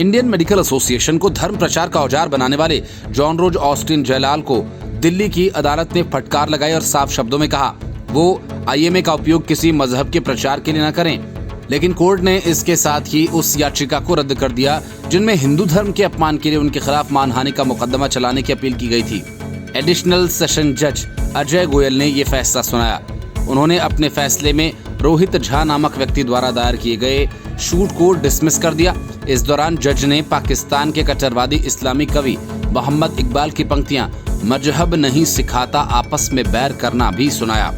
Indian medical association को धर्म प्रचार का औजार बनाने वाले जॉन रोज ऑस्टिन जयलाल को दिल्ली की अदालत ने फटकार लगाई और साफ शब्दों में कहा वो आईएमए का उपयोग किसी मजहब के प्रचार के लिए न करें। लेकिन कोर्ट ने इसके साथ ही उस याचिका को रद्द कर दिया जिनमें हिंदू धर्म के अपमान के लिए उनके खिलाफ मानहानि का मुकदमा चलाने की अपील की गई थी। एडिशनल सेशन जज अजय गोयल ने ये फैसला सुनाया। उन्होंने अपने फैसले में रोहित झा नामक व्यक्ति द्वारा दायर किए गए शूट को डिसमिस कर दिया। इस दौरान जज ने पाकिस्तान के कट्टरवादी इस्लामी कवि मोहम्मद इकबाल की पंक्तियां मजहब नहीं सिखाता आपस में बैर करना भी सुनाया।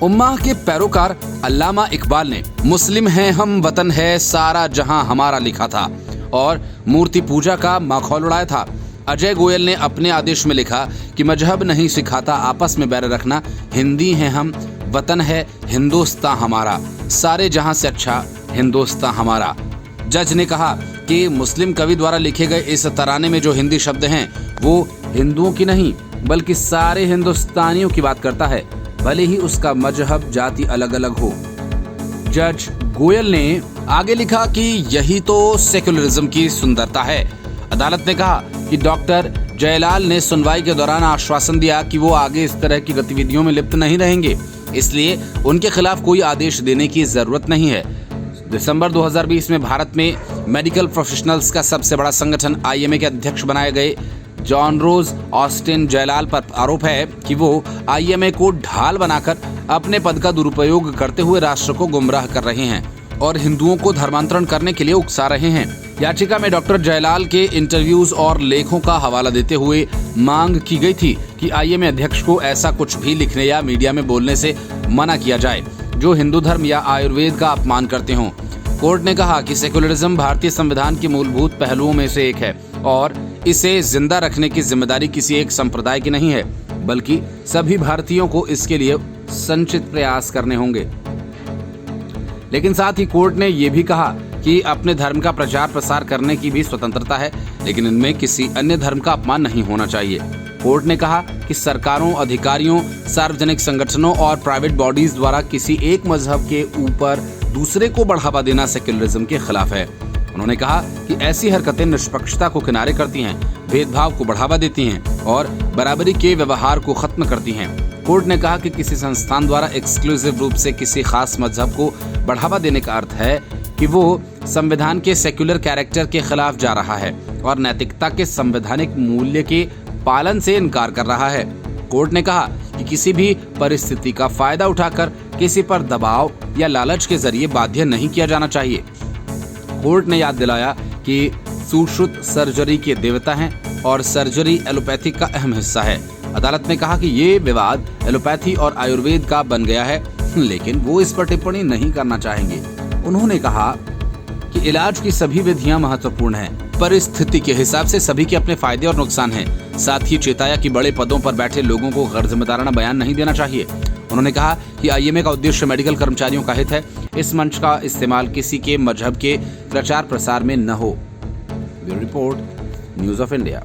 उम्मा के पैरोकार अल्लामा इकबाल ने मुस्लिम हैं हम वतन है सारा जहां हमारा लिखा था और मूर्ति पूजा का माखौल उड़ाया था। अजय गोयल ने अपने आदेश में लिखा कि मजहब नहीं सिखाता आपस में बैर रखना, हिंदी हैं हम, वतन है हिंदुस्तान हमारा, सारे जहां से अच्छा हिंदुस्तान हमारा। जज ने कहा कि मुस्लिम कवि द्वारा लिखे गए इस तराने में जो हिंदी शब्द हैं वो हिंदुओं की नहीं बल्कि सारे हिंदुस्तानियों की बात करता है, भले ही उसका मजहब जाति अलग अलग हो। जज गोयल ने आगे लिखा कि यही तो सेक्युलरिज्म की सुंदरता है। अदालत ने कहा कि डॉक्टर जयलाल ने सुनवाई के दौरान आश्वासन दिया कि वो आगे इस तरह की गतिविधियों में लिप्त नहीं रहेंगे, इसलिए उनके खिलाफ कोई आदेश देने की जरूरत नहीं है। दिसंबर 2020 में भारत में मेडिकल प्रोफेशनल्स का सबसे बड़ा संगठन आईएमए के अध्यक्ष बनाए गए जॉन रोज ऑस्टिन जयलाल पर आरोप है कि वो आईएमए को ढाल बनाकर अपने पद का दुरुपयोग करते हुए राष्ट्र को गुमराह कर रहे हैं और हिंदुओं को धर्मांतरण करने के लिए उकसा रहे हैं। याचिका में डॉक्टर जयलाल के इंटरव्यूज और लेखों का हवाला देते हुए मांग की गई थी कि आईएमए अध्यक्ष को ऐसा कुछ भी लिखने या मीडिया में बोलने से मना किया जाए जो हिंदू धर्म या आयुर्वेद का अपमान करते हों। कोर्ट ने कहा कि सेक्युलरिज्म भारतीय संविधान के मूलभूत पहलुओं में से एक है और इसे जिंदा रखने की जिम्मेदारी किसी एक संप्रदाय की नहीं है, बल्कि सभी भारतीयों को इसके लिए संचित प्रयास करने होंगे। लेकिन साथ ही कोर्ट ने यह भी कहा कि अपने धर्म का प्रचार प्रसार करने की भी स्वतंत्रता है, लेकिन इनमें किसी अन्य धर्म का अपमान नहीं होना चाहिए। कोर्ट ने कहा कि सरकारों, अधिकारियों, सार्वजनिक संगठनों और प्राइवेट बॉडीज द्वारा किसी एक मजहब के ऊपर दूसरे को बढ़ावा देना सेक्युलरिज्म के खिलाफ है। उन्होंने कहा कि ऐसी हरकतें निष्पक्षता को किनारे करती हैं, भेदभाव को बढ़ावा देती हैं और बराबरी के व्यवहार को खत्म करती हैं। कोर्ट ने कहा कि किसी संस्थान द्वारा एक्सक्लूसिव रूप से किसी खास मजहब को बढ़ावा देने का अर्थ है कि वो संविधान के सेक्युलर कैरेक्टर के खिलाफ जा रहा है और नैतिकता के संवैधानिक मूल्य के पालन से इनकार कर रहा है। कोर्ट ने कहा कि किसी भी परिस्थिति का फायदा उठाकर किसी पर दबाव या लालच के जरिए बाध्य नहीं किया जाना चाहिए। कोर्ट ने याद दिलाया कि सुश्रुत सर्जरी के देवता हैं और सर्जरी एलोपैथी का अहम हिस्सा है। अदालत ने कहा कि ये विवाद एलोपैथी और आयुर्वेद का बन गया है, लेकिन वो इस पर टिप्पणी नहीं करना चाहेंगे। उन्होंने कहा कि इलाज की सभी विधियां महत्वपूर्ण हैं। परिस्थिति के हिसाब से सभी के अपने फायदे और नुकसान हैं। साथ ही चेताया कि बड़े पदों पर बैठे लोगों को गैर जिम्मेदाराना बयान नहीं देना चाहिए। उन्होंने कहा कि आईएमए का उद्देश्य मेडिकल कर्मचारियों का हित है। इस मंच का इस्तेमाल किसी के मजहब के प्रचार प्रसार में न हो। Bureau report, news of India.